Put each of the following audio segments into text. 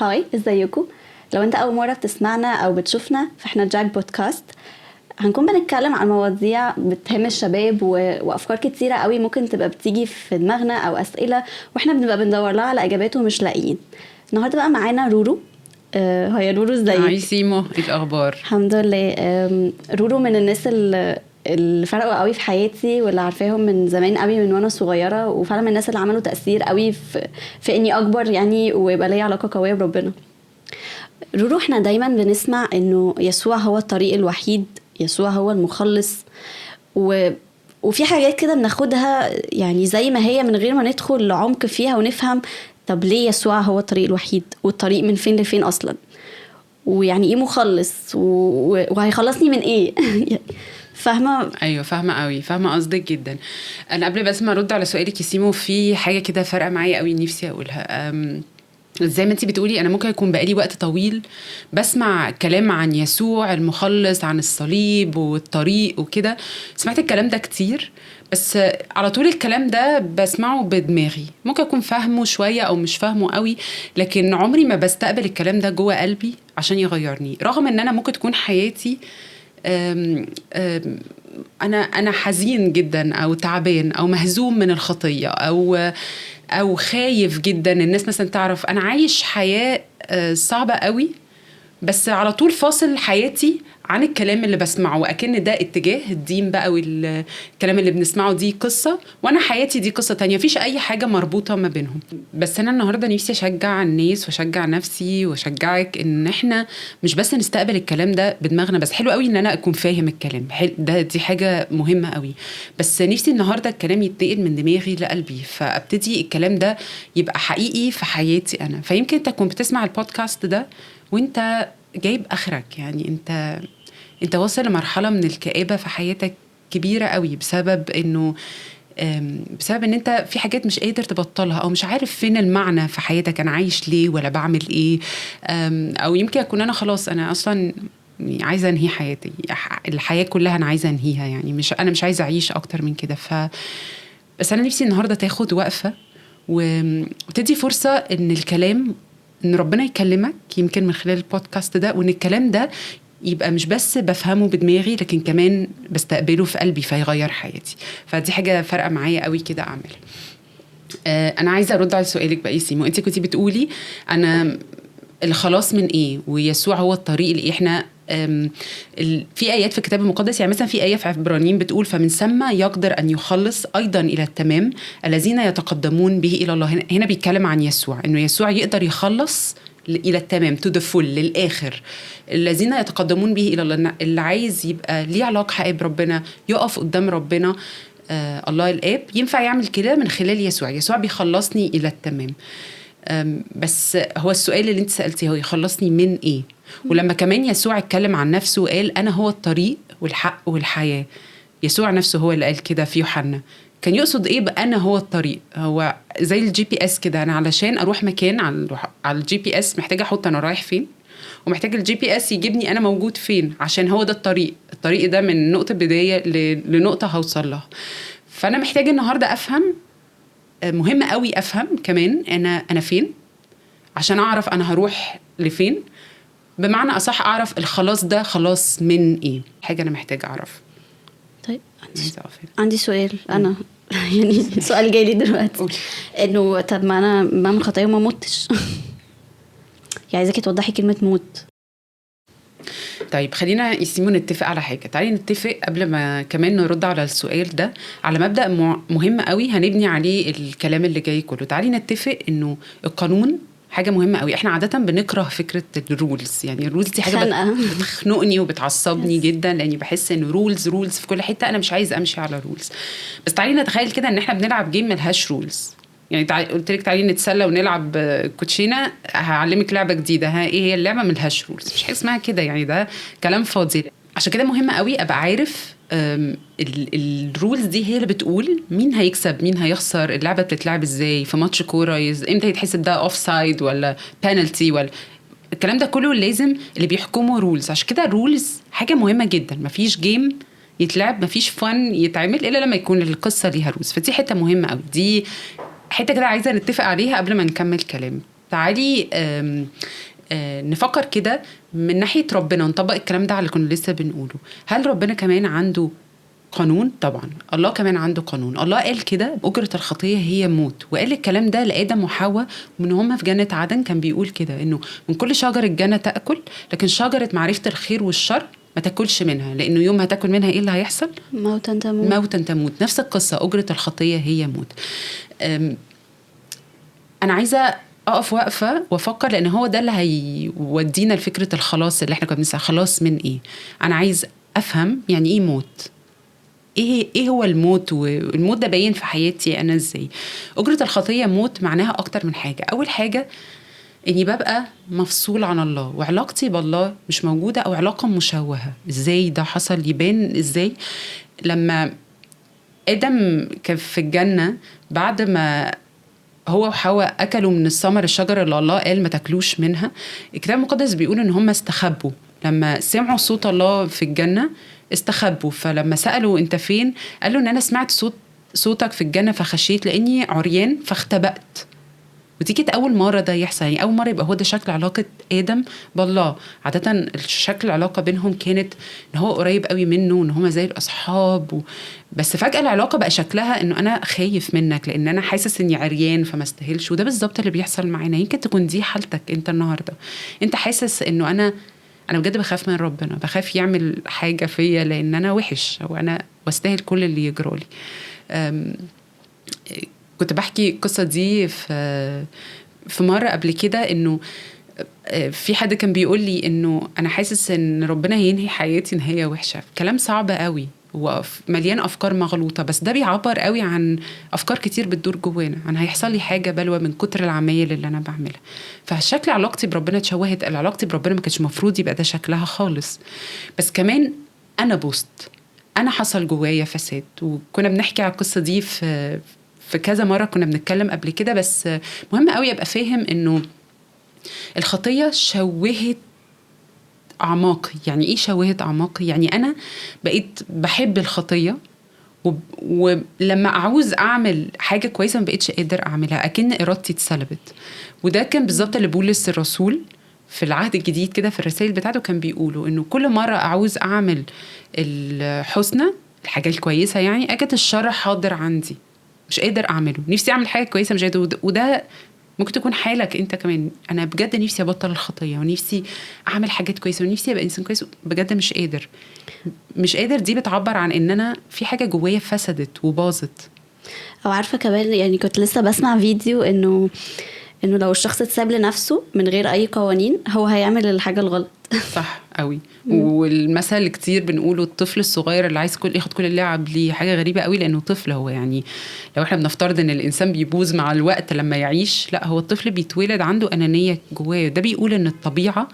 هاي، ازيكم؟ لو انت اول مره بتسمعنا او بتشوفنا فاحنا جاك بودكاست. هنكون بنتكلم عن مواضيع بتهم الشباب وافكار كتيره قوي ممكن تبقى بتيجي في دماغنا او اسئله واحنا بنبقى بندور لها على اجابات ومش لاقيين. النهارده بقى معانا رورو. هاي رورو، ازيك؟ هاي سيمو، ايه الاخبار؟ الحمد لله. رورو من الناس اللي فرقوا قوي في حياتي واللي عارفاهم من زمان قوي من وانا صغيره، وفعلا من الناس اللي عملوا تاثير قوي في اني اكبر يعني ويبقى لي علاقه قويه بربنا. رورو، احنا دايما بنسمع انه يسوع هو الطريق الوحيد، يسوع هو المخلص، وفي حاجات كده بناخدها يعني زي ما هي من غير ما ندخل لعمق فيها ونفهم طب ليه يسوع هو الطريق الوحيد، والطريق من فين لفين اصلا، ويعني ايه مخلص وهيخلصني من ايه. فاهمه؟ ايوه فاهمه قوي، فاهمه قصدك جدا. انا قبل بس ما ارد على سؤالك يا سيمو، في حاجه كده فارقه معايا قوي نفسي اقولها. زي ما انتي بتقولي، انا ممكن يكون بقالي وقت طويل بسمع كلام عن يسوع المخلص، عن الصليب والطريق وكده. سمعت الكلام ده كتير، بس على طول الكلام ده بسمعه بدماغي، ممكن اكون فاهمه شويه او مش فاهمه قوي، لكن عمري ما بستقبل الكلام ده جوه قلبي عشان يغيرني، رغم ان انا ممكن تكون حياتي انا حزين جدا او تعبان او مهزوم من الخطيه او خايف جدا. الناس مثلا تعرف انا عايش حياه صعبه قوي، بس على طول فاصل حياتي عن الكلام اللي بسمعه، وأكن ده اتجاه الدين بقى، والكلام اللي بنسمعه دي قصة وانا حياتي دي قصة تانية، مفيش اي حاجة مربوطة ما بينهم. بس انا النهاردة نفسي اشجع الناس واشجع نفسي واشجعك ان احنا مش بس نستقبل الكلام ده بدماغنا بس. حلو قوي ان انا اكون فاهم الكلام دي حاجة مهمة قوي، بس نفسي النهاردة الكلام يتنقل من دماغي لقلبي، فابتدي الكلام ده يبقى حقيقي في حياتي انا. فيمكن تكون بتسمع البودكاست ده وانت جايب اخرك، يعني انت واصل لمرحله من الكآبه في حياتك كبيره قوي، بسبب ان انت في حاجات مش قادر تبطلها، او مش عارف فين المعنى في حياتك، انا عايش ليه ولا بعمل ايه. او يمكن اكون انا خلاص انا اصلا عايزه انهي حياتي، الحياه كلها انا عايزه انهيها، يعني مش عايزه اعيش اكتر من كده. بس انا نفسي النهارده تاخد وقفه وتدي فرصه ان الكلام، ان ربنا يكلمك يمكن من خلال البودكاست ده، وان الكلام ده يبقى مش بس بفهمه بدماغي لكن كمان بستقبله في قلبي فيغير حياتي. فدي حاجة فارقة معايا قوي كده اعمل. انا عايزة ارد على سؤالك بقى يا سيمو. انت كنتي بتقولي انا الخلاص من ايه، ويسوع هو الطريق اللي احنا في آيات في الكتاب المقدس، يعني مثلا في آية في عبرانيين بتقول فمن ثم يقدر أن يخلص أيضا إلى التمام الذين يتقدمون به إلى الله. هنا بيتكلم عن يسوع، إنه يسوع يقدر يخلص إلى التمام to the full، للآخر، الذين يتقدمون به إلى الله، اللي عايز يبقى ليه علاقة حقيقية بربنا، يقف قدام ربنا الله الآب، ينفع يعمل كده من خلال يسوع. يسوع بيخلصني إلى التمام. بس هو السؤال اللي انت سألتيه هو يخلصني من ايه؟ ولما كمان يسوع اتكلم عن نفسه وقال انا هو الطريق والحق والحياة، يسوع نفسه هو اللي قال كده في يوحنا، كان يقصد ايه بقى انا هو الطريق؟ هو زي الجي بي اس كده، انا علشان اروح مكان على الجي بي اس محتاجه احط انا رايح فين، ومحتاج الجي بي اس يجيبني انا موجود فين، عشان هو ده الطريق ده من نقطه بدايه لنقطه هوصل لها. فانا محتاج النهارده افهم، مهم قوي افهم كمان انا فين، عشان اعرف انا هروح لفين، بمعنى اصح اعرف الخلاص ده خلاص من ايه، حاجه انا محتاجه اعرف. طيب عندي سؤال انا يعني سؤال جاي لي دلوقتي، انه طب ما انا بعمل خطايا وما متش. يعني عايزاكي توضحي كلمه موت. طيب خلينا يسيمو نتفق على حاجه. تعالي نتفق قبل ما كمان نرد على السؤال ده على مبدأ مهم قوي هنبني عليه الكلام اللي جاي كله. تعالي نتفق انه القانون حاجه مهمه قوي. احنا عاده بنكره فكره الرولز، يعني الرولز دي حاجه بتخنقني وبتعصبني جدا، لاني بحس ان رولز في كل حته، انا مش عايز امشي على رولز. بس تعالي نتخيل كده ان احنا بنلعب جيم ملهاش رولز. يعني قلت لك تعالي نتسلى ونلعب كوتشينه، هعلمك لعبه جديده، ايه هي اللعبه؟ ملهاش رولز، مش حاجه اسمها كده، يعني ده كلام فاضي. عشان كده مهم قوي ابقى عارف الرولز دي هي اللي بتقول مين هيكسب مين هيخسر، اللعبه بتتلعب ازاي في ماتش كوره، امتى يتحسب ده اوف سايد ولا بينالتي، ولا الكلام ده كله لازم اللي بيحكمه رولز. عشان كده الرولز حاجه مهمه جدا. مفيش جيم يتلعب، مفيش فن يتعمل الا لما يكون القصه ليها رولز. فدي حته مهمه قوي، دي حته كده عايزه نتفق عليها قبل ما نكمل كلام. تعالي نفكر كده من ناحية ربنا، نطبق الكلام ده على اللي كنا لسه بنقوله. هل ربنا كمان عنده قانون؟ طبعا الله كمان عنده قانون. الله قال كده أجرة الخطية هي موت، وقال الكلام ده لآدم وحواء من هم في جنة عدن. كان بيقول كده إنه من كل شجر الجنة تأكل، لكن شجرة معرفة الخير والشر ما تاكلش منها، لأنه يوم هتاكل منها إيه اللي هيحصل؟ موتا تموت. موتا تموت. نفس القصة، أجرة الخطية هي موت. أنا عايزة أقف وقفة وأفكر، لأن هو ده اللي هيودينا لفكرة الخلاص اللي احنا كنا بنسأل خلاص من إيه. أنا عايز أفهم يعني إيه موت، ايه هو الموت، والموت ده باين في حياتي انا ازاي. أجرة الخطية موت معناها اكتر من حاجة. اول حاجة اني ببقى مفصول عن الله، وعلاقتي بالله مش موجودة او علاقة مشوهة. ازاي ده حصل؟ يبان ازاي؟ لما آدم كان في الجنة، بعد ما هو وحواء أكلوا من الثمر الشجرة اللي الله قال ما تاكلوش منها، الكتاب المقدس بيقول إن هم استخبوا. لما سمعوا صوت الله في الجنة استخبوا. فلما سألوا أنت فين؟ قالوا إن أنا سمعت صوتك في الجنة فخشيت لأني عريان فاختبأت. ودي كانت أول مرة ده يحصل، يعني أول مرة يبقى هو ده شكل علاقة آدم بالله. عادة شكل العلاقة بينهم كانت إن هو قريب قوي منه وإن هما زي الأصحاب بس فجأة العلاقة بقى شكلها إنه أنا خايف منك لأن أنا حاسس إني عريان فما استاهلش. وده بالظبط اللي بيحصل معانا. يمكن تكون دي حالتك أنت النهاردة. أنت حاسس إنه أنا بجد بخاف من ربنا، بخاف يعمل حاجة فيا لأن أنا وحش أو أنا واستاهل كل اللي يجرالي. كنت بحكي القصة دي في مرة قبل كده، إنه في حد كان بيقول لي إنه أنا حاسس إن ربنا هينهي حياتي نهاية وحشة. كلام صعب قوي ومليان أفكار مغلوطة، بس ده بيعبر قوي عن أفكار كتير بتدور جوانا، عن هيحصل لي حاجة بلوى من كتر العمايل اللي أنا بعملها. فشكل علاقتي بربنا اتشوهت. علاقتي بربنا ما كانش مفروض يبقى ده شكلها خالص. بس كمان أنا أنا حصل جوايا فساد. وكنا بنحكي على القصة دي في كذا مرة كنا بنتكلم قبل كده. بس مهم قوي أبقى فاهم إنه الخطية شوهت أعماقي. يعني إيه شوهت أعماقي؟ يعني أنا بقيت بحب الخطية، ولما أعوز أعمل حاجة كويسة ما بقيتش قادر أعملها، أكن إرادتي اتسلبت. وده كان بالظبط اللي بولس الرسول في العهد الجديد كده في الرسائل بتاعته كان بيقولوا إنه كل مرة أعوز أعمل الحسنى الحاجة الكويسة، يعني أجد الشر حاضر عندي مش قادر أعمله. نفسي أعمل حاجة كويسة مش قادر. وده ممكن تكون حالك أنت كمان. أنا بجد نفسي أبطل الخطية ونفسي أعمل حاجات كويسة ونفسي أبقى إنسان كويس، بجد مش قادر. دي بتعبر عن إن أنا في حاجة جوايا فسدت وباظت. أو عارفة كمان، يعني كنت لسه بسمع فيديو إنه لو الشخص اتساب لنفسه من غير أي قوانين هو هيعمل الحاجة الغلط. صح قوي. والمثل اللي كتير بنقوله الطفل الصغير اللي عايز ياخد كل اللعب ليه، حاجة غريبة قوي لأنه طفل. هو يعني لو احنا بنفترض ان الإنسان بيبوظ مع الوقت لما يعيش، لا، هو الطفل بيتولد عنده أنانية جواه. ده بيقول ان الطبيعة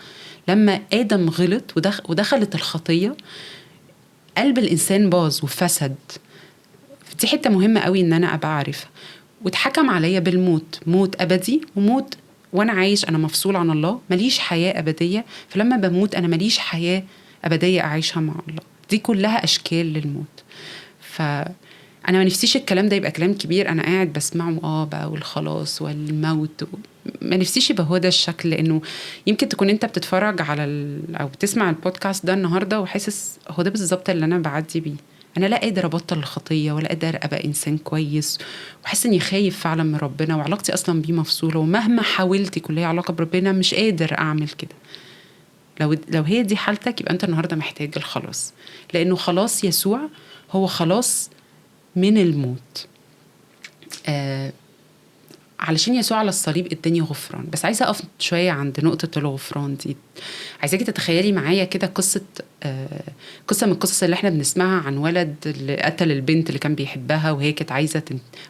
لما آدم غلط ودخلت الخطية قلب الإنسان باظ وفسد. دي حتة مهمة قوي ان انا ابقى عارفها. واتحكم عليا بالموت، موت أبدي وموت وانا عايش انا مفصول عن الله، ماليش حياة أبدية. فلما بموت انا ماليش حياة أبدية اعيشها مع الله. دي كلها اشكال للموت. فانا ما نفسيش الكلام ده يبقى كلام كبير انا قاعد بسمعه بقى والخلاص والموت ما نفسيش يبقى هو ده الشكل. لانه يمكن تكون انت بتتفرج على او بتسمع البودكاست ده النهارده وحاسس هو ده بالظبط اللي انا بعدي بيه. أنا لا قادر أبطل الخطية ولا قادر أبقى إنسان كويس، وحاسس إني خايف فعلا من ربنا وعلاقتي أصلا بيه مفصولة، ومهما حاولت كل هي علاقة بربنا مش قادر أعمل كده. لو هي دي حالتك يبقى أنت النهاردة محتاج الخلاص، لأنه خلاص يسوع هو خلاص من الموت. علشان يسوع على الصليب اداني غفران. بس عايزة أقف شوية عند نقطة الغفران دي. عايزاكي تتخيلي معايا كده قصة من القصص اللي احنا بنسمعها عن ولد اللي قتل البنت اللي كان بيحبها، وهي كانت عايزة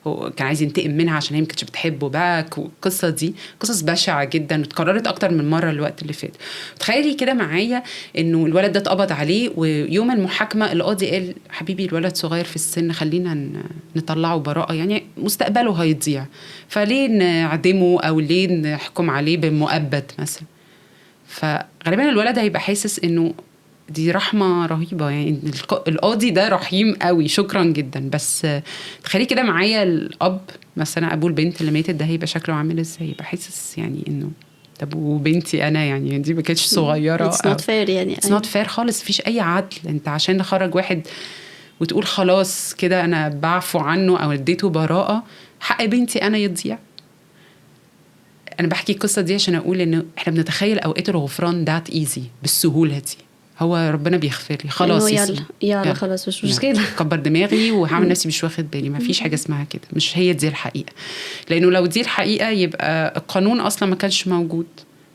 هو كان عايز ينتقم منها عشان هي ما كانتش بتحبه بقى. القصة دي قصص بشعة جدا واتكررت أكتر من مرة الوقت اللي فات. تخيلي كده معايا إنه الولد ده اتقبض عليه، ويوم المحاكمة القاضي قال حبيبي الولد صغير في السن، خلينا نطلعه براءة، يعني مستقبله هيضيع، فليه نعدمه أو ليه نحكم عليه بمؤبد مثلا. فغالبا الولد هيبقى حاسس إنه دي رحمة رهيبة يعني. القاضي ده رحيم قوي، شكرا جدا. بس تخيلي كده معايا الأب مثلا، أبو البنت اللي ماتت ده هيبقى شكله عامل ازاي؟ يبقى حاسس يعني إنه طب وبنتي أنا يعني دي ما كانتش صغيرة. it's not fair يعني. it's not fair خالص، مفيش أي عدل. أنت عشان نخرج واحد وتقول خلاص كده أنا بعفو عنه أو اديته براءة، حق بنتي أنا يضيع. أنا بحكي القصة دي عشان أقول إنه إحنا بنتخيل أوقات الغفران that easy بالسهولة دي. هو ربنا بيغفر لي خلاص، يلا خلاص مش مشكلة، كبر دماغي وهعمل نفسي مش واخد بالي. ما فيش حاجة اسمها كده، مش هي دي الحقيقة. لأنه لو دي الحقيقة يبقى القانون أصلا ما كانش موجود.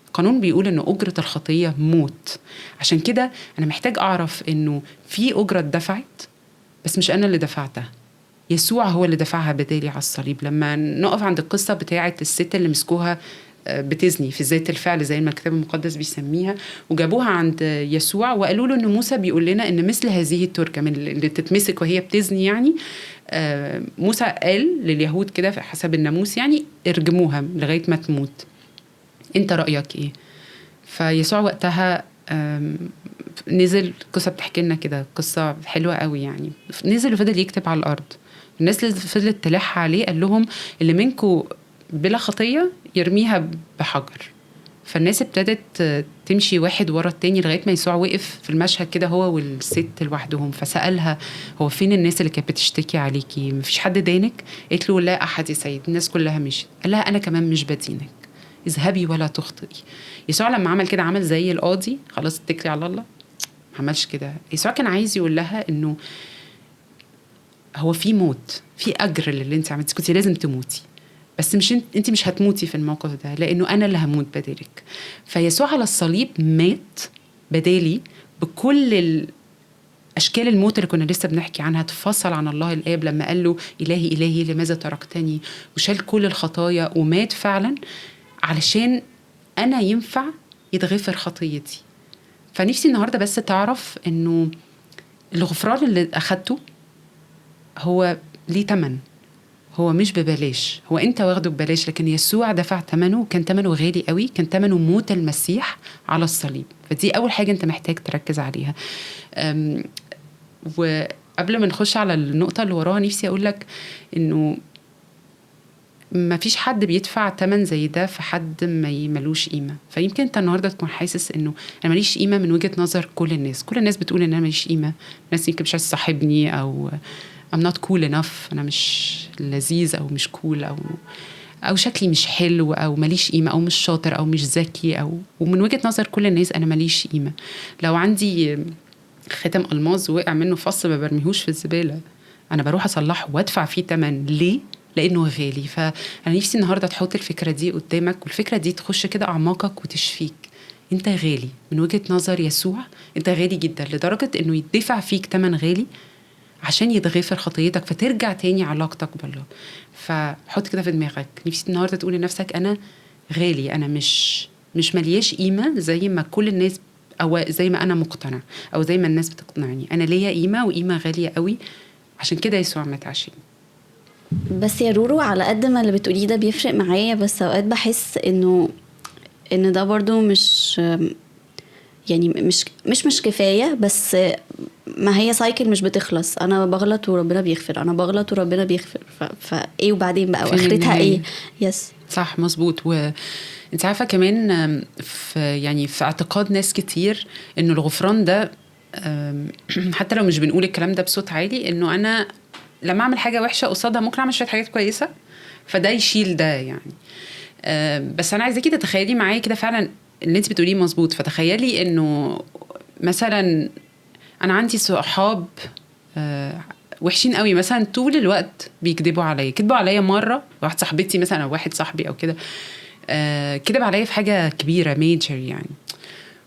القانون بيقول إنه أجرة الخطية موت. عشان كده أنا محتاج أعرف إنه في أجرة اتدفعت، بس مش أنا اللي دفعتها، يسوع هو اللي دفعها بدالي على الصليب. لما نقف عند القصة بتاعة الست اللي مسكوها بتزني في ذات الفعل زي ما الكتاب المقدس بيسميها، وجابوها عند يسوع وقالوا له إن موسى بيقول لنا إن مثل هذه التركة من اللي تتمسك وهي بتزني يعني، موسى قال لليهود كده حسب الناموس يعني ارجموها لغاية ما تموت. انت رأيك ايه؟ فيسوع وقتها نزل. قصة بتحكي لنا كده قصة حلوة قوي يعني. نزل وفضل يكتب على الأرض. الناس اللي فضلت تلح عليه قال لهم اللي منكم بلا خطية يرميها بحجر. فالناس ابتدت تمشي واحد ورا التاني لغاية ما يسوع وقف في المشهد كده هو والست لوحدهم. فسألها هو فين الناس اللي كانت بتشتكي عليكي؟ مفيش حد دينك؟ قالت له لا أحد يا سيد، الناس كلها مشيت. قال لها أنا كمان مش بدينك، اذهبي ولا تخطئي. يسوع لما عمل كده عمل زي القاضي، خلاص اتكلي على الله، ما عملش كده. يسوع كان عايز يقول لها انه هو في موت، في اجر للي انت عملتيه، كنت لازم تموتي، بس مش انت مش هتموتي في الموقف ده لانه انا اللي هموت بدالك. فيسوع على الصليب مات بدالي بكل اشكال الموت اللي كنا لسه بنحكي عنها. تفصل عن الله الاب لما قال له الهي الهي لماذا تركتني، وشال كل الخطايا ومات فعلا علشان أنا ينفع يتغفر خطيتي. فنفسي النهاردة بس تعرف أنه الغفران اللي أخدته هو ليه تمن، هو مش ببلاش، هو أنت واخده ببلاش، لكن يسوع دفع تمنه، وكان تمنه غالي قوي، كان تمنه موت المسيح على الصليب. فدي أول حاجة أنت محتاج تركز عليها. وقبل ما نخش على النقطة اللي وراها نفسي أقول لك أنه ما فيش حد بيدفع تمن زي ده في حد ما ملوش قيمة. فيمكن انت النهاردة تكون حاسس انه انا ماليش قيمة من وجهة نظر كل الناس. كل الناس بتقول ان انا ماليش قيمة، الناس يمكن مش عايز تصاحبني، او I'm not cool enough، انا مش لذيذ او مش cool، او شكلي مش حلو، او ماليش قيمة، او مش شاطر، او مش ذكي، ومن وجهة نظر كل الناس انا ماليش قيمة. لو عندي ختم ألماظ وقع منه فص ما برميهوش في الزبالة، انا بروح اصلحه وادفع فيه تمن. ليه؟ لأنه غالي. فأنا نفسي النهاردة تحط الفكرة دي قدامك، والفكرة دي تخش كده أعماقك وتشفيك. أنت غالي من وجهة نظر يسوع، أنت غالي جدا لدرجة أنه يدفع فيك تمن غالي عشان يتغفر خطيتك فترجع تاني علاقتك بالله. فحط كده في دماغك، نفسي النهاردة تقول لنفسك أنا غالي، أنا مش ملياش قيمة زي ما كل الناس، أو زي ما أنا مقتنع، أو زي ما الناس بتقنعني. أنا ليا قيمة، وقيمة غالية قوي، عشان كده يسوع مات عشاني. بس يا رورو على قد ما اللي بتقوليه ده بيفرق معايا، بس اوقات بحس انه ان ده برضو مش يعني مش كفاية. بس ما هي سايكل مش بتخلص، انا بغلط وربنا بيغفر، انا بغلط وربنا بيغفر، فايه وبعدين بقى واخرتها ايه؟ يس صح مظبوط. وانت عارفة كمان في اعتقاد ناس كتير انه الغفران ده حتى لو مش بنقول الكلام ده بصوت عالي، انه انا لما اعمل حاجة وحشة قصادها ممكن اعمل شوية حاجات كويسة فده يشيل ده يعني. بس انا عايزاكي تتخيلي معايا كده فعلا اللي انت بتقوليه مظبوط. فتخيلي انه مثلا انا عندي صحاب وحشين قوي، مثلا طول الوقت بيكذبوا عليا. كذبوا عليا مرة واحد صاحبتي مثلا، او واحد صاحبي او كده، كذب عليا في حاجة كبيرة ميجر يعني،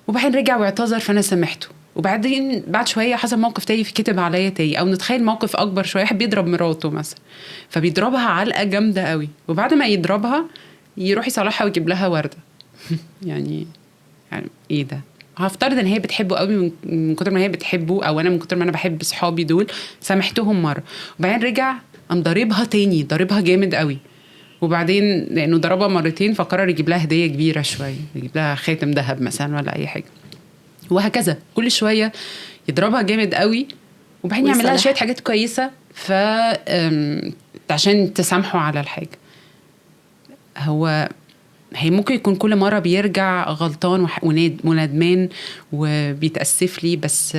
وبعدين رجع واعتذر فانا سامحته. وبعدين بعد شويه حصل موقف تاني في كتب عليا تاني. او نتخيل موقف اكبر شويه، واحد بيضرب مراته مثلا، فبيضربها علقه جامده قوي، وبعد ما يضربها يروح يصالحها ويجيب لها ورده. يعني ايه ده؟ هفترض ان هي بتحبه قوي، من كتر ما هي بتحبه، او انا من كتر ما انا بحب صحابي دول سامحتهم مره، وبعدين رجع قام ضاربها تاني، ضاربها جامد قوي. وبعدين لانه ضربها مرتين فقرر يجيب لها هديه كبيره شويه، يجيب لها خاتم ذهب مثلا ولا اي حاجه. وهكذا كل شويه يضربها جامد قوي وبعدين يعمل لها شويه حاجات كويسه عشان تسامحوا على الحاجه. هي ممكن يكون كل مره بيرجع غلطان وندمان وبيتاسف لي، بس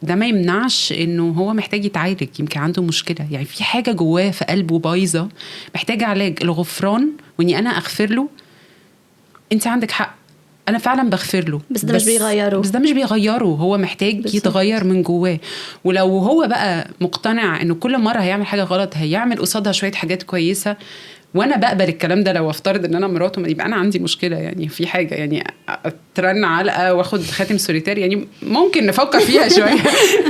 ده ما يمنعش انه هو محتاج يتعالج. يمكن عنده مشكله، يعني في حاجه جواه في قلبه بايظه محتاجه علاج. الغفران واني انا اغفر له، انت عندك حق، انا فعلا بغفر له، بس ده مش بيغيره. هو محتاج يتغير من جواه. ولو هو بقى مقتنع انه كل مره هيعمل حاجه غلط هيعمل قصادها شويه حاجات كويسه، وانا بقبل الكلام ده، لو افترض ان انا مراته، يبقى انا عندي مشكله. يعني في حاجه، يعني اترن علقه واخد خاتم سوليتير، يعني ممكن نفكر فيها شويه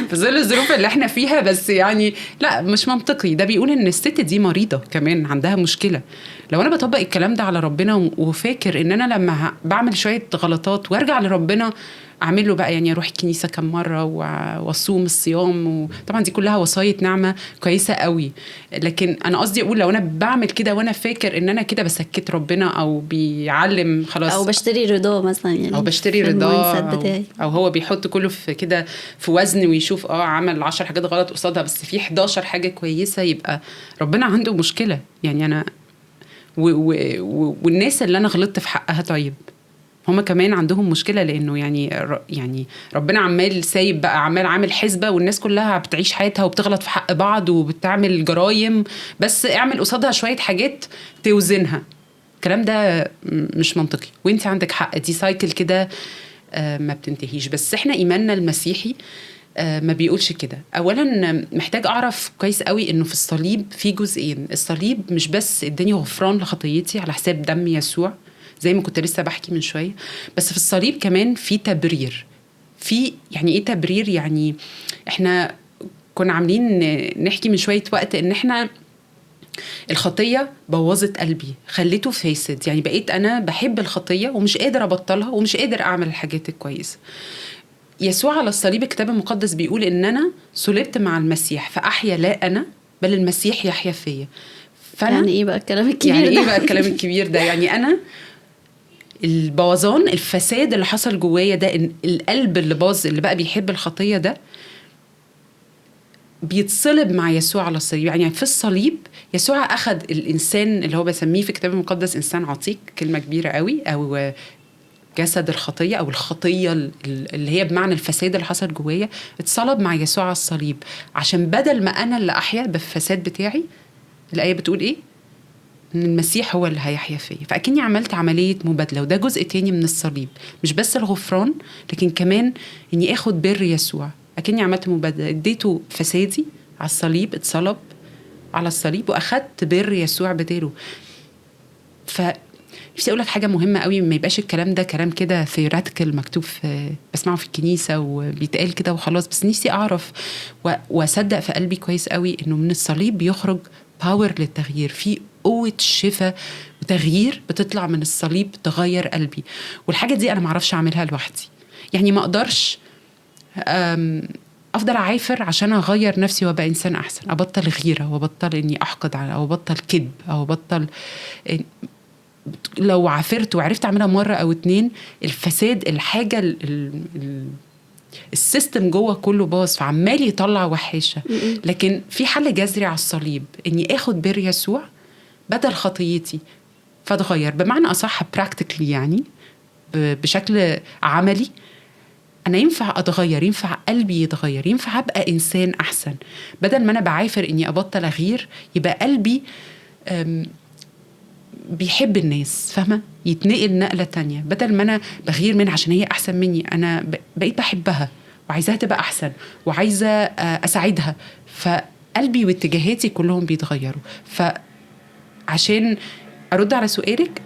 في ظل الظروف اللي احنا فيها، بس يعني لا، مش منطقي. ده بيقول ان الست دي مريضه كمان، عندها مشكله. لو انا بطبق الكلام ده على ربنا وفاكر ان انا لما بعمل شويه غلطات وارجع لربنا اعمل له بقى، يعني اروح الكنيسه كم مره واصوم الصيام، وطبعا دي كلها وصايه نعمه كويسه قوي. لكن انا قصدي اقول لو انا بعمل كده وانا فاكر ان انا كده بسكت ربنا او بيعلم خلاص، او بشتري رضاه مثلا، يعني او بشتري رضاه، أو هو بيحط كله في كده في وزن ويشوف عمل 10 حاجات غلط قصادها بس في 11 حاجه كويسه، يبقى ربنا عنده مشكله. يعني انا والناس اللي انا غلطت في حقها طيب هما كمان عندهم مشكلة، لأنه يعني ربنا عمال سايب بقى، عامل حسبة، والناس كلها بتعيش حياتها وبتغلط في حق بعض وبتعمل جرايم، بس اعمل قصادها شوية حاجات توزنها. الكلام ده مش منطقي، وانت عندك حق، دي سايكل كده ما بتنتهيش. بس احنا إيماننا المسيحي ما بيقولش كده. أولا محتاج أعرف كويس قوي إنه في الصليب في جزئين. الصليب مش بس اداني غفران لخطيتي على حساب دم يسوع زي ما كنت لسه بحكي من شوية، بس في الصليب كمان في تبرير. يعني ايه تبرير؟ يعني احنا كنا عاملين نحكي من شوية وقت ان احنا الخطية بوظت قلبي، خليته فاسد، يعني بقيت انا بحب الخطية ومش قادر ابطلها ومش قادر اعمل الحاجات الكويسة. يسوع على الصليب الكتاب المقدس بيقول ان انا صلبت مع المسيح فاحيا لا انا بل المسيح يحيا فيا. يعني ايه بقى الكلام الكبير ده؟ يعني انا البوظان، الفساد اللي حصل جوايا ده، إن القلب اللي باظ اللي بقى بيحب الخطية ده بيتصلب مع يسوع على الصليب. يعني في الصليب يسوع أخذ الإنسان اللي هو بسميه في الكتاب المقدس إنسان عتيق، كلمة كبيرة قوي، أو جسد الخطية أو الخطية اللي هي بمعنى الفساد اللي حصل جوايا، اتصلب مع يسوع على الصليب عشان بدل ما أنا اللي أحيا بالفساد بتاعي، الآية بتقول إيه؟ ان المسيح هو اللي هيحيا فيا. فاكني عملت عمليه مبادله، وده جزء تاني من الصليب، مش بس الغفران لكن كمان اني اخد بر يسوع. اكني عملت مبادله، اديته فسادي على الصليب، اتصلب على الصليب واخدت بر يسوع بداله. نفسي اقول لك حاجه مهمه قوي، ما يبقاش الكلام ده كلام كده ثيوريتيكال مكتوب بسمعه في الكنيسه وبيتقال كده وخلاص، بس نفسي اعرف واصدق في قلبي كويس قوي انه من الصليب بيخرج باور للتغيير، في قوة شفاء وتغيير بتطلع من الصليب تغير قلبي. والحاجة دي أنا معرفش أعملها لوحدي، يعني ما أقدرش أفضل أعافر عشان أغير نفسي وأبقى إنسان أحسن، أبطل غيرة وأبطل إني أحقد على، أو أبطل كذب، أو أبطل. لو عافرت وعرفت أعملها مرة أو اتنين، الفساد الحاجة السيستم جوه كله باظ فعمال يطلع وحشة. لكن في حل جذري على الصليب، إني أخد بر يسوع بدل خطيتي فاتغير. بمعنى أصح براكتيكلي، يعني بشكل عملي، أنا ينفع أتغير، ينفع قلبي يتغير، ينفع أبقى إنسان أحسن. بدل ما أنا بعافر إني أبطل أغير، يبقى قلبي بيحب الناس، فاهمة؟ يتنقل نقلة تانية. بدل ما أنا بغير منها عشان هي أحسن مني، أنا بقيت بحبها وعايزاها تبقى أحسن وعايزة أساعدها، فقلبي واتجاهاتي كلهم بيتغيروا. عشان أرد على سؤالك،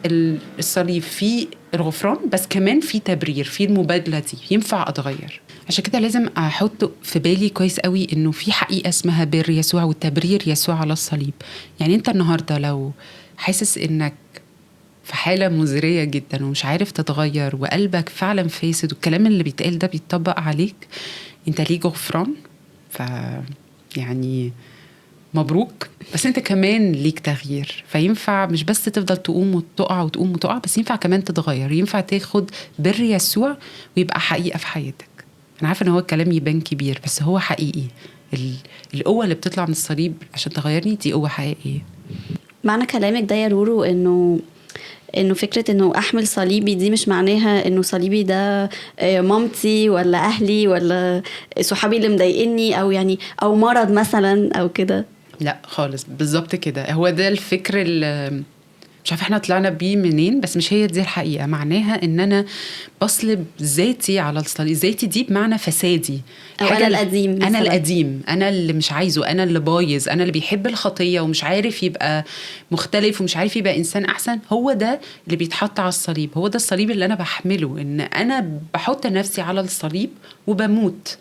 الصليب فيه الغفران بس كمان فيه تبرير، فيه المبادلة دي، ينفع أتغير. عشان كده لازم أحط في بالي كويس قوي إنه في حقيقة اسمها بر يسوع وتبرير يسوع على الصليب. يعني أنت النهاردة لو حاسس إنك في حالة مزرية جدا ومش عارف تتغير وقلبك فعلا فاسد والكلام اللي بيتقال ده بيتطبق عليك، أنت ليك غفران. يعني مبروك، بس انت كمان ليك تغيير. فينفع مش بس تفضل تقوم وتقع وتقوم وتقع، بس ينفع كمان تتغير، ينفع تاخد بر يسوع ويبقى حقيقة في حياتك. انا عارفة ان هو الكلام يبان كبير، بس هو حقيقي. القوة اللي بتطلع من الصليب عشان تغيرني دي قوة حقيقية. معنى كلامك ده يا رورو انه فكرة انه احمل صليبي دي مش معناها انه صليبي ده مامتي ولا اهلي ولا صحابي اللي مضايقني او يعني او مرض مثلا او كده. لا خالص، بالظبط كده. هو ده الفكر اللي مش عارفه احنا طلعنا بيه منين، بس مش هي دي الحقيقه. معناها ان انا بصلب ذاتي على الصليب. ذاتي دي بمعنى فسادي، او انا القديم مثلاً. انا القديم، انا اللي مش عايزه، انا اللي بايظ، انا اللي بيحب الخطيه ومش عارف يبقى مختلف ومش عارف يبقى انسان احسن. هو ده اللي بيتحط على الصليب. هو ده الصليب اللي انا بحمله، ان انا بحط نفسي على الصليب وبموت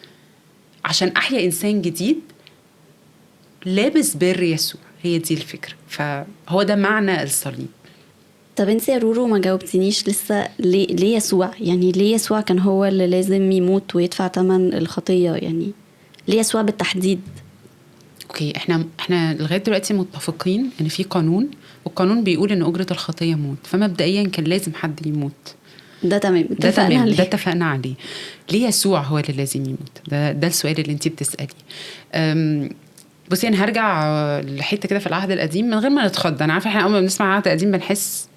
عشان احيا انسان جديد لابس بر يسوع. هي دي الفكرة. فهو ده معنى الصليب. طب انت يا رورو ما جاوبتنيش لسه، ليه يسوع؟ يعني ليه يسوع كان هو اللي لازم يموت ويدفع ثمن الخطية؟ يعني ليه يسوع بالتحديد؟ اوكي، احنا لغاية دلوقتي متفقين ان في قانون، والقانون بيقول ان اجرة الخطية موت. فمبدئيا كان لازم حد يموت. ده تمام، ده اتفقنا عليه. ليه يسوع هو اللي لازم يموت؟ ده السؤال اللي انتي بتسألي. بصي انا هرجع لحته كده في العهد القديم من غير ما نتخض. انا عارفه احنا اول ما بنسمع العهد القديم بنحس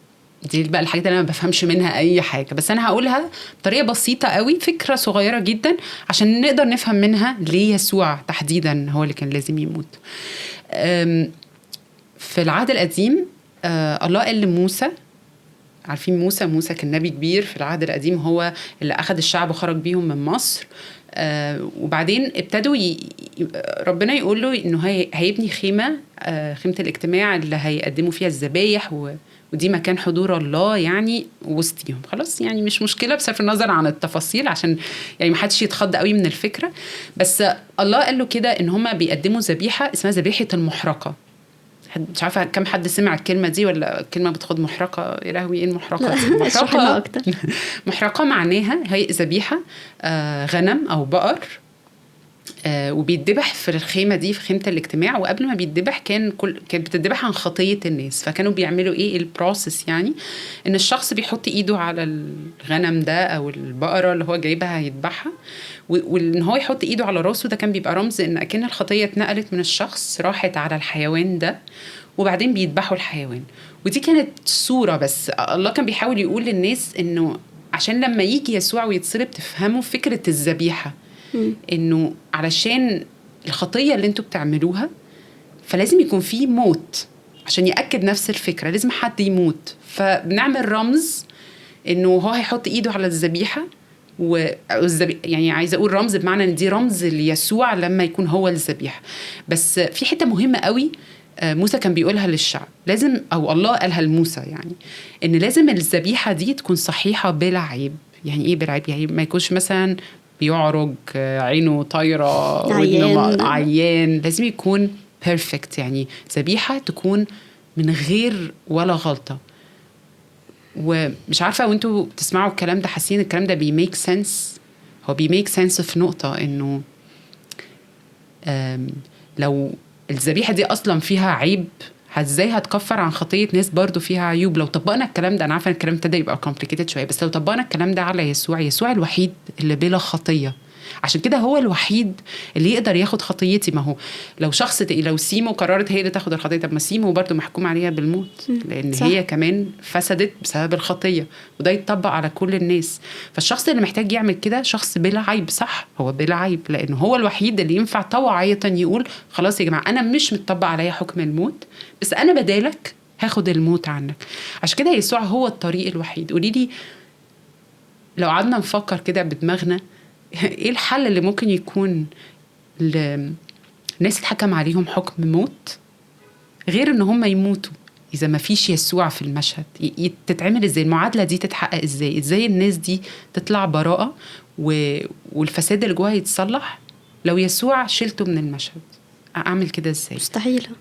دي بقى الحاجات اللي انا ما بفهمش منها اي حاجه، بس انا هقولها بطريقه بسيطه قوي، فكره صغيره جدا عشان نقدر نفهم منها ليه يسوع تحديدا هو اللي كان لازم يموت. في العهد القديم الله قال لموسى، عارفين موسى كان نبي كبير في العهد القديم، هو اللي أخذ الشعب وخرج بيهم من مصر. وبعدين ابتدوا ربنا يقول له إنه هيبني خيمة الاجتماع اللي هيقدموا فيها الذبايح، ودي مكان حضور الله يعني وسطيهم. خلاص يعني مش مشكلة بصرف النظر عن التفاصيل عشان يعني ما حدش يتخض قوي من الفكرة. بس الله قال له كده إن هما بيقدموا ذبيحة اسمها ذبيحة المحرقة. مش عارفه كم حد سمع الكلمه دي ولا كلمه بتاخد محرقه. يا لهوي ايه المحرقه دي؟ محرقه اكتر. محرقه معناها هي ذبيحه غنم او بقر، وبيتذبح في الخيمه دي، في خيمه الاجتماع. وقبل ما بيتذبح كانت بتتذبح عن خطيه الناس. فكانوا بيعملوا ايه البروسيس؟ يعني ان الشخص بيحط ايده على الغنم ده او البقره اللي هو جايبها هيذبحها، وان هو يحط ايده على راسه. ده كان بيبقى رمز ان اكن الخطيه اتنقلت من الشخص راحت على الحيوان ده، وبعدين بيذبحوا الحيوان. ودي كانت صوره، بس الله كان بيحاول يقول للناس انه عشان لما يجي يسوع ويتصلب تفهموا فكره الذبيحه، انه علشان الخطيه اللي انتوا بتعملوها فلازم يكون في موت. عشان يأكد نفس الفكره لازم حد يموت. فبنعمل رمز انه هو هيحط ايده على الذبيحه، يعني عايزه اقول رمز بمعنى ان دي رمز ليسوع لما يكون هو الذبيحه. بس في حته مهمه قوي موسى كان بيقولها للشعب، لازم او الله قالها لموسى، يعني ان لازم الذبيحه دي تكون صحيحه بلا عيب. يعني ايه بلا عيب؟ يعني ما يكونش مثلا بيعرج، عينه طايره، عيان. لازم يكون بيرفكت، يعني ذبيحه تكون من غير ولا غلطه. ومش عارفه وانتوا بتسمعوا الكلام ده حاسين الكلام ده بيميك سنس؟ هو بيميك سنس في نقطه انه لو الذبيحه دي اصلا فيها عيب، ازاي هتكفر عن خطيه ناس برضو فيها عيوب؟ لو طبقنا الكلام ده، انا عارفه الكلام ابتدى يبقى كومبليكيتد شويه، بس لو طبقنا الكلام ده على يسوع الوحيد اللي بلا خطيه، عشان كده هو الوحيد اللي يقدر ياخد خطيتي. ما هو لو سيمو قررت هي اللي تاخد الخطيه، طب ما سيمو برضو محكوم عليها بالموت، لان صح. هي كمان فسدت بسبب الخطيه، وده يتطبق على كل الناس. فالشخص اللي محتاج يعمل كده شخص بلا عيب. صح، هو بلا عيب لانه هو الوحيد اللي ينفع طوعية يقول خلاص يا جماعه انا مش متطبق عليا حكم الموت، بس انا بدالك هاخد الموت عنك. عشان كده يسوع هو الطريق الوحيد. قولي لي لو قعدنا نفكر كده بدماغنا ايه الحل اللي ممكن يكون الناس اتحكم عليهم حكم موت غير ان هم يموتوا اذا ما فيش يسوع في المشهد؟ تتعمل ازاي المعادله دي؟ تتحقق ازاي الناس دي تطلع براءه والفساد اللي جواها يتصلح لو يسوع شلته من المشهد؟ اعمل كده ازاي؟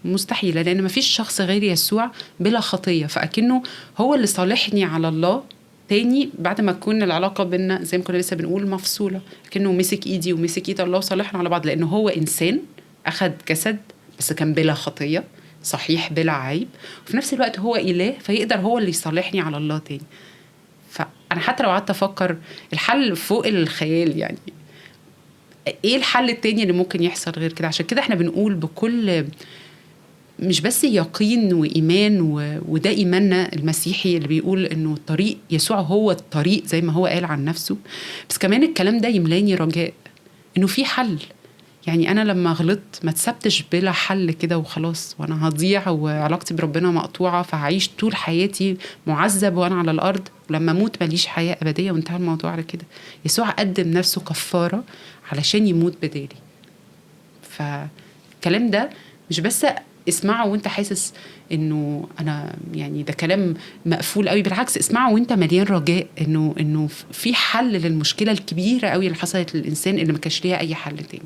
مستحيله، لان ما فيش شخص غير يسوع بلا خطيه. فاكنه هو اللي صالحني على الله تاني بعد ما تكون العلاقه بينا زي ما كنا لسه بنقول مفصوله. كأنه مسك ايدي ومسك ايد الله وصالحنا على بعض، لانه هو انسان اخذ جسد بس كان بلا خطية، صحيح بلا عيب، وفي نفس الوقت هو إله فيقدر هو اللي يصالحني على الله تاني. فأنا حتى لو قعدت أفكر الحل فوق الخيال، يعني إيه الحل التاني اللي ممكن يحصل غير كده؟ عشان كده إحنا بنقول بكل مش بس يقين وإيمان وده إيماننا المسيحي اللي بيقول إنه الطريق يسوع هو الطريق زي ما هو قال عن نفسه، بس كمان الكلام ده يملاني رجاء إنه في حل. يعني أنا لما غلطت ما تسبتش بلا حل كده وخلاص وأنا هضيع وعلاقتي بربنا مقطوعة، فهعيش طول حياتي معذب وأنا على الأرض، ولما موت ماليش حياة أبدية وانتهى الموضوع على كده. يسوع قدم نفسه كفارة علشان يموت بدالي. فالكلام ده مش بس اسمعه وانت حاسس انه انا يعني ده كلام مقفول قوي، بالعكس اسمعه وانت مليان رجاء انه في حل للمشكله الكبيره قوي اللي حصلت للانسان اللي ما كانش ليها اي حل تاني.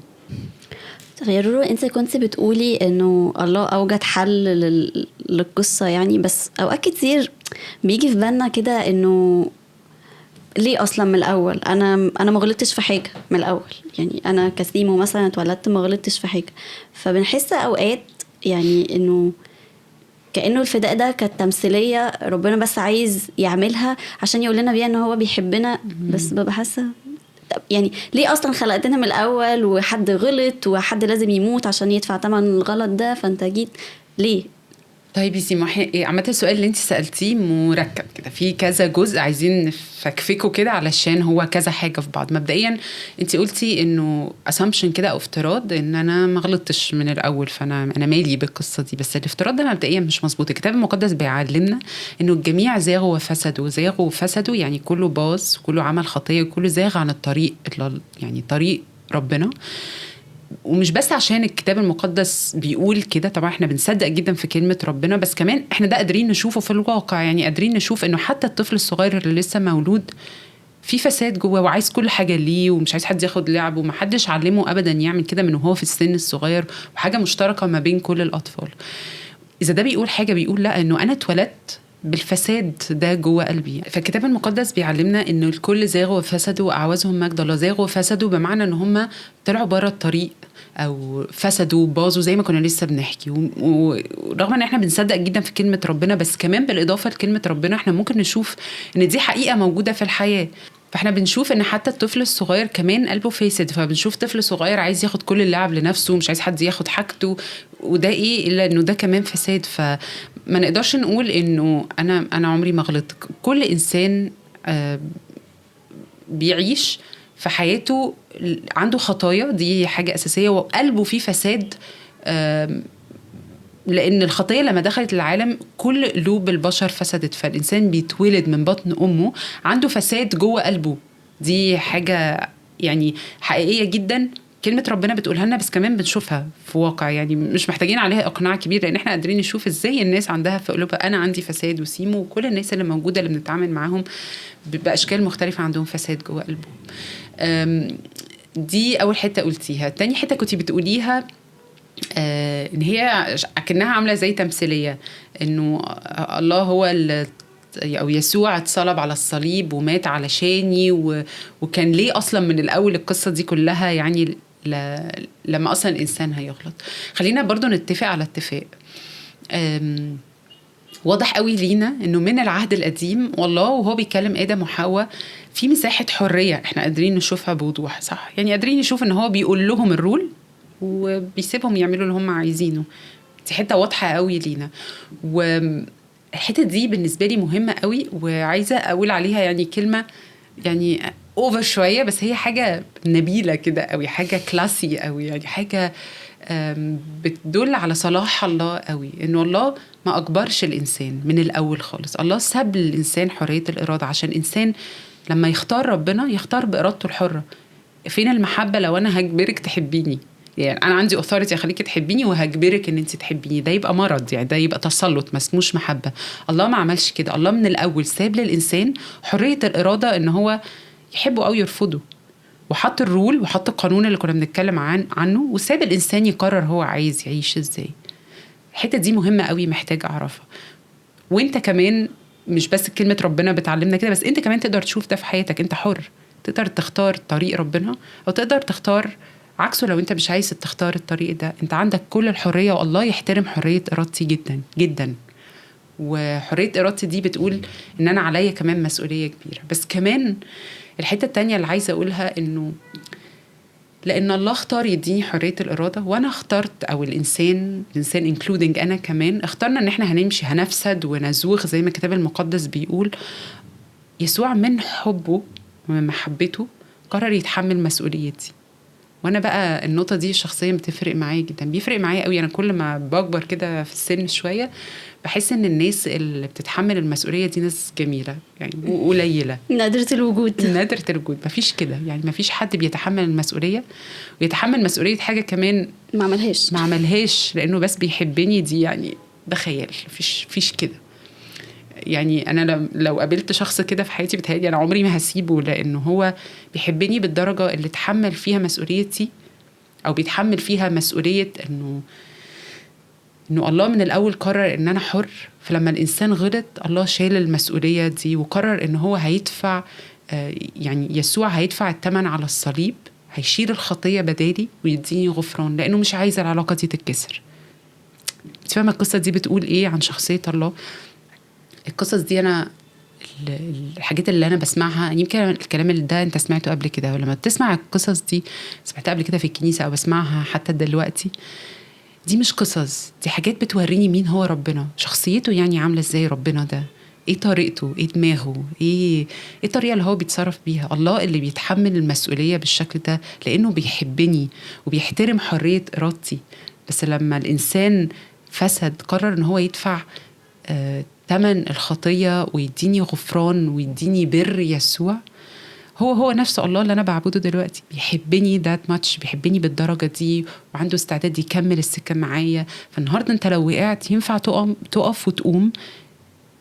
يا رورو، انت كنت بتقولي انه الله اوجد حل للقصه يعني، بس اوقات كتير بيجي في بالنا كده انه ليه اصلا من الاول انا ما غلطتش في حاجه من الاول. يعني انا كسيمو مثلا اتولدت ما غلطتش في حاجه، فبنحس اوقات يعني انه كأنه الفداء ده كانت تمثيلية ربنا بس عايز يعملها عشان يقول لنا بيها ان هو بيحبنا. بس ببقى حاسة يعني ليه اصلا خلقتنا من الاول وحد غلط وحد لازم يموت عشان يدفع ثمن الغلط ده، فانت جيت ليه؟ طيب يا سيما، عامة السؤال اللي انت سألتيه مركب كده في كذا جزء عايزين نفكفكه كده علشان هو كذا حاجة في بعض. مبدئيا انت قلتي انه assumption كده او افتراض ان انا ما غلطتش من الاول، فانا مالي بالقصة دي. بس الافتراض ده مبدئيا مش مظبوط. الكتاب المقدس بيعلمنا انه الجميع زاغوا وفسدوا، يعني كله باظ، كله عمل خطية، كله زاغ عن الطريق، يعني طريق ربنا. ومش بس عشان الكتاب المقدس بيقول كده، طبعا احنا بنصدق جدا في كلمة ربنا، بس كمان احنا ده قادرين نشوفه في الواقع. يعني قادرين نشوف انه حتى الطفل الصغير اللي لسه مولود في فساد جوه وعايز كل حاجة ليه ومش عايز حد ياخد لعبه، ومحدش علمه ابدا يعمل كده من وهو في السن الصغير، وحاجة مشتركة ما بين كل الأطفال. إذا ده بيقول حاجة بيقول لا، انه انا اتولدت بالفساد ده جوه قلبي. فالكتاب المقدس بيعلمنا انه الكل زاغوا وفسدوا واعوزهم مجد الله. زاغوا وفسدوا بمعنى ان هم طلعوا بره الطريق او فسدوا باظوا زي ما كنا لسه بنحكي. ورغم ان احنا بنصدق جدا في كلمة ربنا، بس كمان بالاضافة لكلمة ربنا احنا ممكن نشوف ان دي حقيقة موجودة في الحياة. فاحنا بنشوف ان حتى الطفل الصغير كمان قلبه فاسد، فبنشوف طفل صغير عايز ياخد كل اللعب لنفسه، مش عايز حد ياخد حاجته، وده ايه الا انه ده كمان فساد. فما نقدرش نقول انه انا عمري ما غلطت. كل انسان بيعيش في حياته عنده خطايا، دي حاجة أساسية، وقلبه فيه فساد. لأن الخطية لما دخلت العالم كل قلوب البشر فسدت، فالإنسان بيتولد من بطن أمه عنده فساد جوه قلبه. دي حاجة يعني حقيقية جدا كلمة ربنا بتقولها لنا، بس كمان بنشوفها في واقع. يعني مش محتاجين عليها إقناع كبير، لأن احنا قادرين نشوف إزاي الناس عندها في قلوبها. أنا عندي فساد، وسيمو وكل الناس اللي موجودة اللي بنتعامل معاهم بأشكال مختلفة عندهم فساد جوه قلبهم. دي أول حتة قلتيها. تاني حتة كنتي بتقوليها إن هي أكنها عاملة زي تمثيلية، إنه الله هو أو يسوع اتصلب على الصليب ومات علشاني، وكان ليه أصلا من الأول القصة دي كلها، يعني لما أصلا الإنسان هيغلط. خلينا برضو نتفق على اتفاق. واضح قوي لينا انه من العهد القديم والله وهو بيكلم آدم وحواء في مساحة حرية احنا قادرين نشوفها بوضوح، صح؟ يعني قادرين نشوف ان هو بيقول لهم الرول وبيسيبهم يعملوا اللي هم عايزينه. دي حتة واضحة قوي لينا، والحتة دي بالنسبة لي مهمة قوي، وعايزة اقول عليها يعني كلمة يعني اوفر شوية، بس هي حاجة نبيلة كده قوي، حاجة كلاسي قوي، يعني حاجة بتدل على صلاح الله قوي. انه الله ما اجبرش الانسان من الاول خالص، الله ساب للانسان حرية الارادة عشان الانسان لما يختار ربنا يختار بارادته الحرة. فين المحبة لو انا هجبرك تحبيني؟ يعني انا عندي authority اخليكي تحبيني وهجبرك ان انت تحبيني، ده يبقى مرض، يعني ده يبقى تسلط، ما اسموش محبة. الله ما عملش كده، الله من الاول ساب للانسان حرية الارادة ان هو يحبه او يرفضه، وحط الرول وحط القانون اللي كنا بنتكلم عنه، وساب الإنسان يقرر هو عايز يعيش إزاي. الحتة دي مهمة قوي، محتاج أعرفها. وانت كمان مش بس كلمة ربنا بتعلمنا كده، بس انت كمان تقدر تشوف ده في حياتك. انت حر، تقدر تختار طريق ربنا أو تقدر تختار عكسه لو انت مش عايز تختار الطريق ده، انت عندك كل الحرية، والله يحترم حرية ارادتي جدا جدا. وحرية ارادتي دي بتقول ان انا عليا كمان مسؤولية كبيرة. بس كمان الحتة التانية اللي عايزة اقولها انه لان الله اختار يديني حرية الارادة، وانا اخترت، او الانسان including انا كمان، اخترنا ان احنا هنمشي هنفسد ونزوغ زي ما الكتاب المقدس بيقول. يسوع من حبه ومن محبته قرر يتحمل مسؤوليتي. وانا بقى النقطه دي شخصيا بتفرق معايا جدا، بيفرق معايا قوي. انا كل ما بكبر كده في السن شويه بحس ان الناس اللي بتتحمل المسؤوليه دي ناس جميله يعني، وقليله، نادرة الوجود. نادره الوجود. مفيش كده يعني، مفيش حد بيتحمل المسؤوليه ويتحمل مسؤوليه حاجه كمان ما عملهاش لانه بس بيحبني. دي يعني ده خيال، مفيش كده يعني. انا لو قابلت شخص كده في حياتي بتهيألي انا عمري ما هسيبه، لانه هو بيحبني بالدرجه اللي تحمل فيها مسؤوليتي، او بيتحمل فيها مسؤوليه انه الله من الاول قرر ان انا حر. فلما الانسان غلط الله شال المسؤوليه دي وقرر ان هو هيدفع، يعني يسوع هيدفع الثمن على الصليب، هيشيل الخطيه بدالي ويديني غفران، لانه مش عايز العلاقه دي تتكسر. فاهمه القصه دي بتقول ايه عن شخصيه الله؟ القصص دي انا الحاجات اللي انا بسمعها، يمكن الكلام اللي ده انت سمعته قبل كده، ولما بتسمع القصص دي سمعتها قبل كده في الكنيسه او بسمعها حتى دلوقتي، دي مش قصص، دي حاجات بتوريني مين هو ربنا، شخصيته يعني عامله ازاي ربنا ده، ايه طريقته، ايه دماغه، ايه الطريقه اللي هو بيتصرف بيها. الله اللي بيتحمل المسؤوليه بالشكل ده لانه بيحبني وبيحترم حريه ارادتي. بس لما الانسان فسد قرر ان هو يدفع ثمن الخطيه ويديني غفران ويديني بر يسوع. هو نفسه الله اللي انا بعبده دلوقتي، بيحبني that much، بيحبني بالدرجه دي، وعنده استعداد يكمل السكه معايا. فالنهارده انت لو وقعت ينفع تقف وتقوم،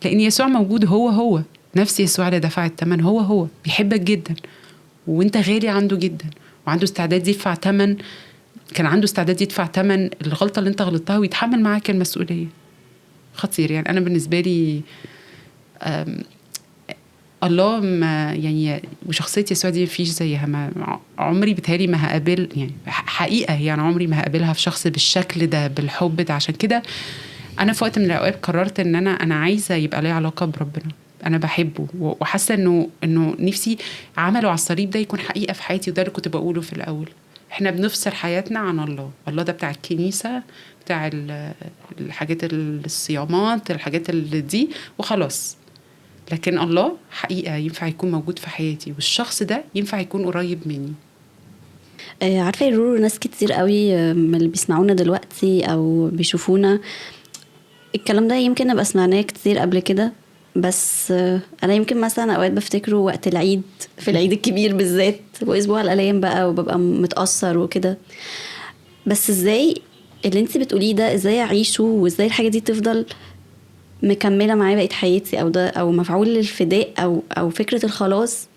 لان يسوع موجود. هو نفس يسوع اللي دفع الثمن، هو بيحبك جدا، وانت غالي عنده جدا، وعنده استعداد يدفع ثمن، كان عنده استعداد يدفع ثمن الغلطه اللي انت غلطتها ويتحمل معاك المسؤوليه. خطير يعني. انا بالنسبه لي الله ما يعني، وشخصية يسوع دي مفيش زيها. ما عمري بتهالي ما هقابل يعني، حقيقة هي أنا عمري ما هقابلها في شخص بالشكل ده بالحب ده. عشان كده أنا في وقت من الأوقات قررت إن أنا عايزة يبقى لي علاقة بربنا، أنا بحبه وحاسة إنه نفسي عمله على الصليب ده يكون حقيقة في حياتي. وده اللي كنت بقوله في الأول، إحنا بنفصل حياتنا عن الله ده بتاع الكنيسة، بتاع الحاجات الصيامات، الحاجات اللي دي وخلاص. لكن الله حقيقة ينفع يكون موجود في حياتي، والشخص ده ينفع يكون قريب مني. عارفة يا رورو، ناس كتير قوي من اللي بيسمعونا دلوقتي أو بيشوفونا الكلام ده يمكن نبقى سمعناه كتير قبل كده، بس أنا يمكن مثلا أوقات بفتكره وقت العيد، في العيد الكبير بالذات وأسبوع الآلام بقى، وببقى متأثر وكده. بس إزاي اللي انتي بتقوليه ده إزاي أعيشه، وإزاي الحاجة دي تفضل مكملة معايا بقية حياتي، أو ده أو مفعول للفداء أو فكرة الخلاص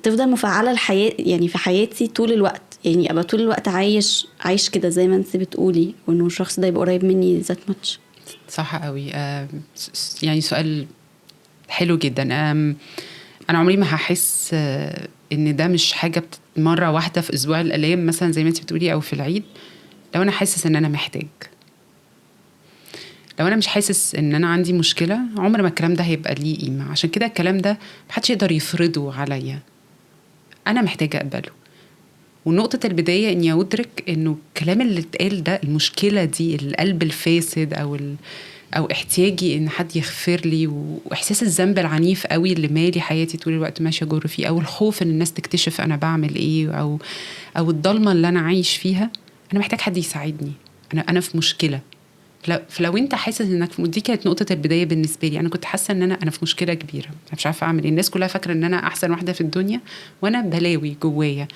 تفضل مفعلة الحياة يعني في حياتي طول الوقت، يعني أبقى طول الوقت عايش كده زي ما انت بتقولي، وإنه الشخص ده يبقى قريب مني ذات ماتش. صح قوي. يعني سؤال حلو جدا. أنا عمري ما هحس إن ده مش حاجة مرة واحدة في أسبوع الآلام مثلا زي ما انت بتقولي أو في العيد. لو أنا حاسس إن أنا محتاج، لو انا مش حاسس ان انا عندي مشكله، عمر ما الكلام ده هيبقى ليه قيمه. عشان كده الكلام ده محدش يقدر يفرضه عليا، انا محتاجه اقبله. ونقطه البدايه اني ادرك انه الكلام اللي اتقال ده، المشكله دي، القلب الفاسد او احتياجي ان حد يغفر لي، واحساس الذنب العنيف قوي اللي مالي حياتي طول الوقت ماشيه جر فيه، او الخوف ان الناس تكتشف انا بعمل ايه، او الضلمه اللي انا عايش فيها، انا محتاج حد يساعدني. انا في مشكله. فلو انت حاسس انك دي كانت نقطه البدايه بالنسبه لي. انا كنت حاسه ان انا في مشكله كبيره، انا مش عارفه اعمل ايه. الناس كلها فاكره ان انا احسن واحده في الدنيا، وانا بلاوي جوايا،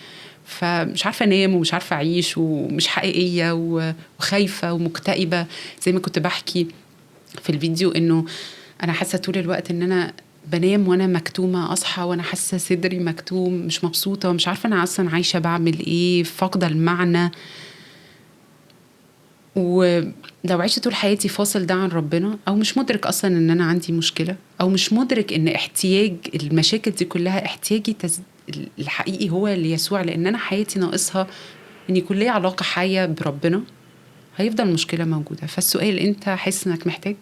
فمش عارفه انام ومش عارفه اعيش ومش حقيقيه وخايفه ومكتئبه. زي ما كنت بحكي في الفيديو انه انا حاسه طول الوقت ان انا بنام وانا مكتومه، اصحى وانا حاسه صدري مكتوم، مش مبسوطه ومش عارفه انا اصلا عايشه بعمل ايه، فاقده المعنى. ولو عشت طول حياتي فاصل ده عن ربنا، او مش مدرك اصلا ان انا عندي مشكله، او مش مدرك ان احتياج المشاكل دي كلها احتياجي الحقيقي هو اللي يسوع، لان انا حياتي ناقصها ان يكون لي علاقه حيه بربنا، هيفضل المشكله موجوده. فالسؤال، انت حاسس انك محتاج؟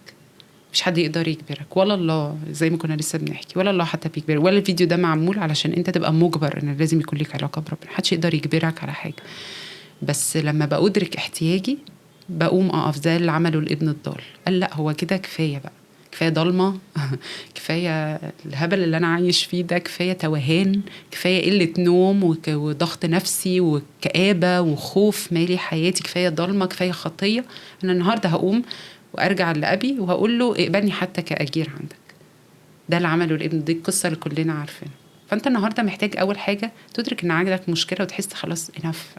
مش حد يقدر يجبرك، ولا الله زي ما كنا لسه بنحكي، ولا الله حتى بيجبرك، ولا الفيديو ده معمول علشان انت تبقى مجبر ان لازم يكون لك علاقه بربنا. محدش يقدر يجبرك على حاجه. بس لما بأدرك احتياجي بقوم اقف زي اللي عمله الابن الضال. قال لا، هو كده كفايه بقى، كفايه ضلمه كفايه الهبل اللي انا عايش فيه ده، كفايه توهان، كفايه قله نوم وضغط نفسي وكآبه وخوف مالي حياتي، كفايه ضلمه، كفايه خطيه. انا النهارده هقوم وارجع لأبي وهقول له اقبلني حتى كأجير عندك. ده اللي عمله الابن، دي القصه اللي كلنا عارفينها. فانت النهارده محتاج اول حاجه تدرك ان عندك مشكله وتحس خلاص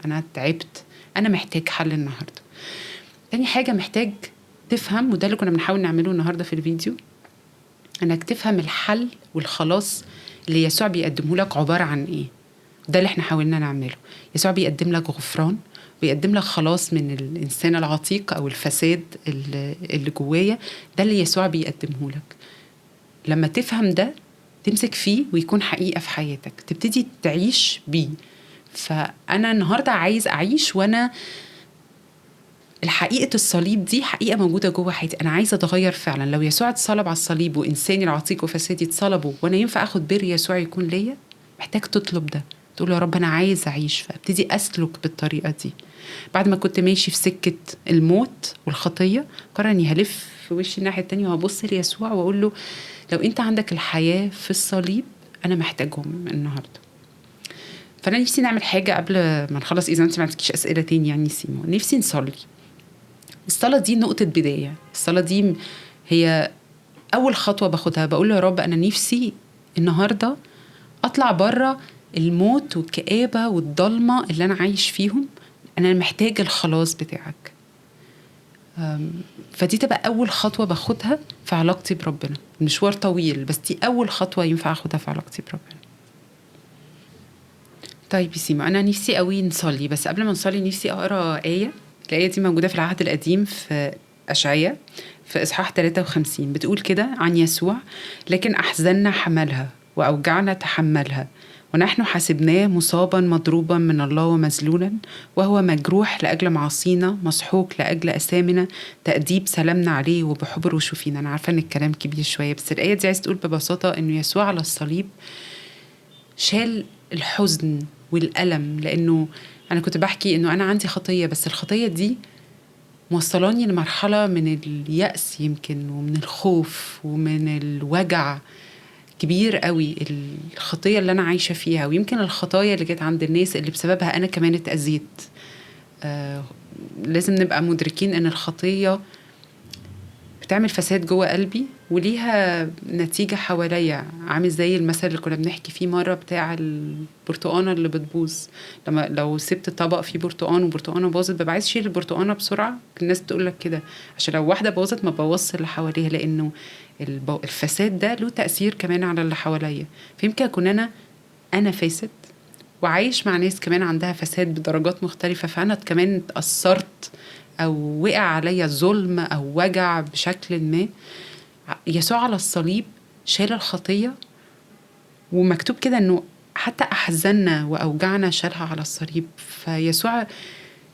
انا تعبت، انا محتاج حل النهارده. تاني حاجه محتاج تفهم، وده اللي كنا بنحاول نعمله النهارده في الفيديو، انك تفهم الحل والخلاص اللي يسوع بيقدمه لك عباره عن ايه. ده اللي احنا حاولنا نعمله. يسوع بيقدم لك غفران، بيقدم لك خلاص من الانسان العتيق او الفساد اللي جوايا. ده اللي يسوع بيقدمه لك. لما تفهم ده تمسك فيه ويكون حقيقة في حياتك، تبتدي تعيش بيه. فأنا النهاردة عايز أعيش وأنا الحقيقة الصليب دي حقيقة موجودة جوه حياتي. أنا عايزة أتغير فعلا. لو يسوع اتصلب على الصليب وإنساني العتيق وفسادي اتصلبوا وأنا ينفع أخد بر يسوع يكون ليا، محتاج تطلب ده، تقول يا رب أنا عايز أعيش. فابتدي أسلك بالطريقة دي. بعد ما كنت ماشي في سكة الموت والخطية، قرر إني هلف في وشي الناحية التانية وهبص ليسوع وأقول له لو أنت عندك الحياة في الصليب أنا محتاجهم النهاردة. فأنا نفسي نعمل حاجة قبل ما نخلص، إذا أنت ما عندكيش أسئلة تاني يعني سيمو. نفسي نصلي. الصلاة دي نقطة بداية. الصلاة دي هي أول خطوة باخدها. بقول له يا رب أنا نفسي النهاردة أطلع برا الموت والكآبة والضلمة اللي أنا عايش فيهم. أنا محتاج الخلاص بتاعك. فدي تبقى أول خطوة باخدها في علاقتي بربنا. المشوار طويل بس دي أول خطوة ينفع أخدها في علاقتي بربنا. طيب سيما، أنا نفسي قوي نصلي، بس قبل ما نصلي نفسي أقرأ آية. الآية دي موجودة في العهد القديم في أشعياء في إصحاح 53. بتقول كده عن يسوع: لكن أحزاننا حملها وأوجعنا تحملها، ونحن حسبناه مصابا مضروبا من الله ومذلولا، وهو مجروح لأجل معاصينا، مسحوق لأجل أثامنا، تأديب سلامنا عليه وبحبره شفينا. أنا عارفة إن الكلام كبير شوية، بس الآية دي عايز تقول ببساطة إنه يسوع على الصليب شال الحزن والألم. لأنه أنا كنت بحكي إنه أنا عندي خطية، بس الخطية دي موصلاني لمرحلة من اليأس يمكن، ومن الخوف ومن الوجع كبير قوي. الخطية اللي أنا عايشة فيها، ويمكن الخطايا اللي جت عند الناس اللي بسببها أنا كمان اتأذيت. لازم نبقى مدركين أن الخطية بتعمل فساد جوه قلبي وليها نتيجة حواليا. عامل زي المثل اللي كنا بنحكي فيه مرة بتاع البرتقانة اللي بتبوظ. لو سبت طبق فيه برتقان وبرتقانة باظت، ببقى عايز شيل البرتقانة بسرعة. الناس تقولك كده عشان لو واحدة باظت ما بوظش اللي حواليها، لأنه الفساد ده له تأثير كمان على اللي حواليا. فيمكن أكون أنا فاسد وعايش مع ناس كمان عندها فساد بدرجات مختلفة، فأنا كمان اتأثرت أو وقع عليا ظلم أو وجع بشكل ما. يسوع على الصليب شال الخطية، ومكتوب كده أنه حتى أحزننا وأوجعنا شالها على الصليب. فيسوع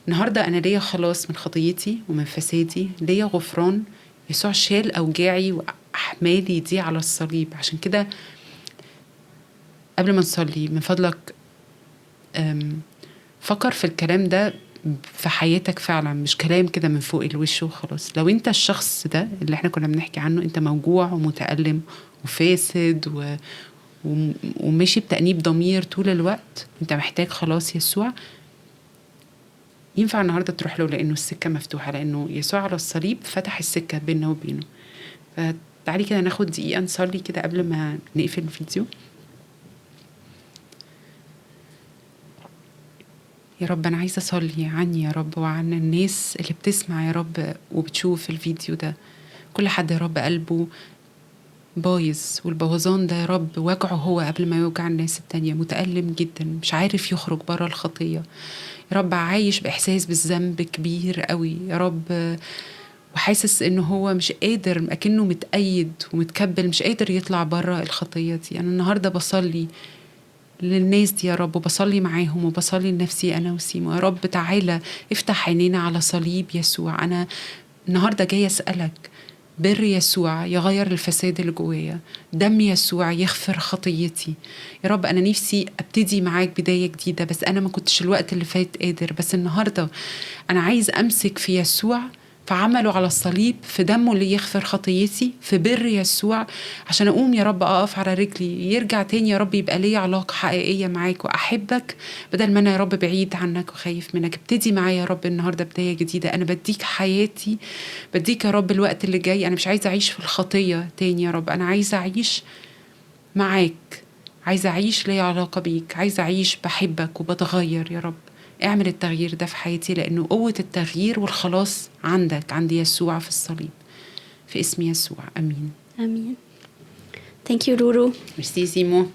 النهاردة أنا ليا خلاص من خطيتي ومن فسادي، ليا غفران. يسوع شال أوجاعي وأحمالي دي على الصليب. عشان كده قبل ما نصلي من فضلك فكر في الكلام ده في حياتك فعلا، مش كلام كده من فوق الوش وخلاص. لو انت الشخص ده اللي احنا كنا بنحكي عنه، انت موجوع ومتألم وفاسد وماشي بتأنيب ضمير طول الوقت، انت محتاج خلاص يسوع. ينفع النهاردة تروح له لأنه السكة مفتوحة، لأنه يسوع على الصليب فتح السكة بيننا وبينه. فتعالي كده ناخد دقيقة نصلي كده قبل ما نقفل الفيديو. يا رب أنا عايزة أصلي عني يا رب وعن الناس اللي بتسمع يا رب وبتشوف الفيديو ده. كل حد يا رب قلبه بايظ، والبوظان ده يا رب وجعه هو قبل ما يوجع الناس التانية، متألم جدا مش عارف يخرج برا الخطية يا رب، عايش بإحساس بالذنب كبير قوي يا رب، وحاسس إنه هو مش قادر، أكنه متأيد ومتكبل مش قادر يطلع برا الخطية دي. أنا النهاردة بصلي للناس دي يا رب، وبصلي معاهم وبصلي لنفسي أنا وسيمو. يا رب تعالى افتح عينينا على صليب يسوع. أنا النهاردة جاي أسألك، بر يسوع يغير الفساد اللي جوايا، دم يسوع يغفر خطيتي. يا رب أنا نفسي أبتدي معاك بداية جديدة، بس أنا ما كنتش الوقت اللي فات قادر، بس النهاردة أنا عايز أمسك في يسوع، في عمله على الصليب، في دمه اللي يغفر خطيتي، في بر يسوع، عشان أقوم يا رب أقف على رجلي، يرجع تاني يا رب يبقى لي علاقة حقيقية معاك وأحبك بدل ما أنا يا رب بعيد عنك وخايف منك. ابتدي معايا يا رب النهاردة بداية جديدة. أنا بديك حياتي، بديك يا رب الوقت اللي جاي. أنا مش عايزة أعيش في الخطية تاني يا رب، أنا عايزة أعيش معاك، عايزة أعيش لي علاقة بيك، عايزة أعيش بحبك وبتغير. يا رب اعمل التغيير ده في حياتي، لأنه قوة التغيير والخلاص عندك، عند يسوع في الصليب. في اسم يسوع، أمين. امين. ثانك يو رورو. ميرسي سيمو.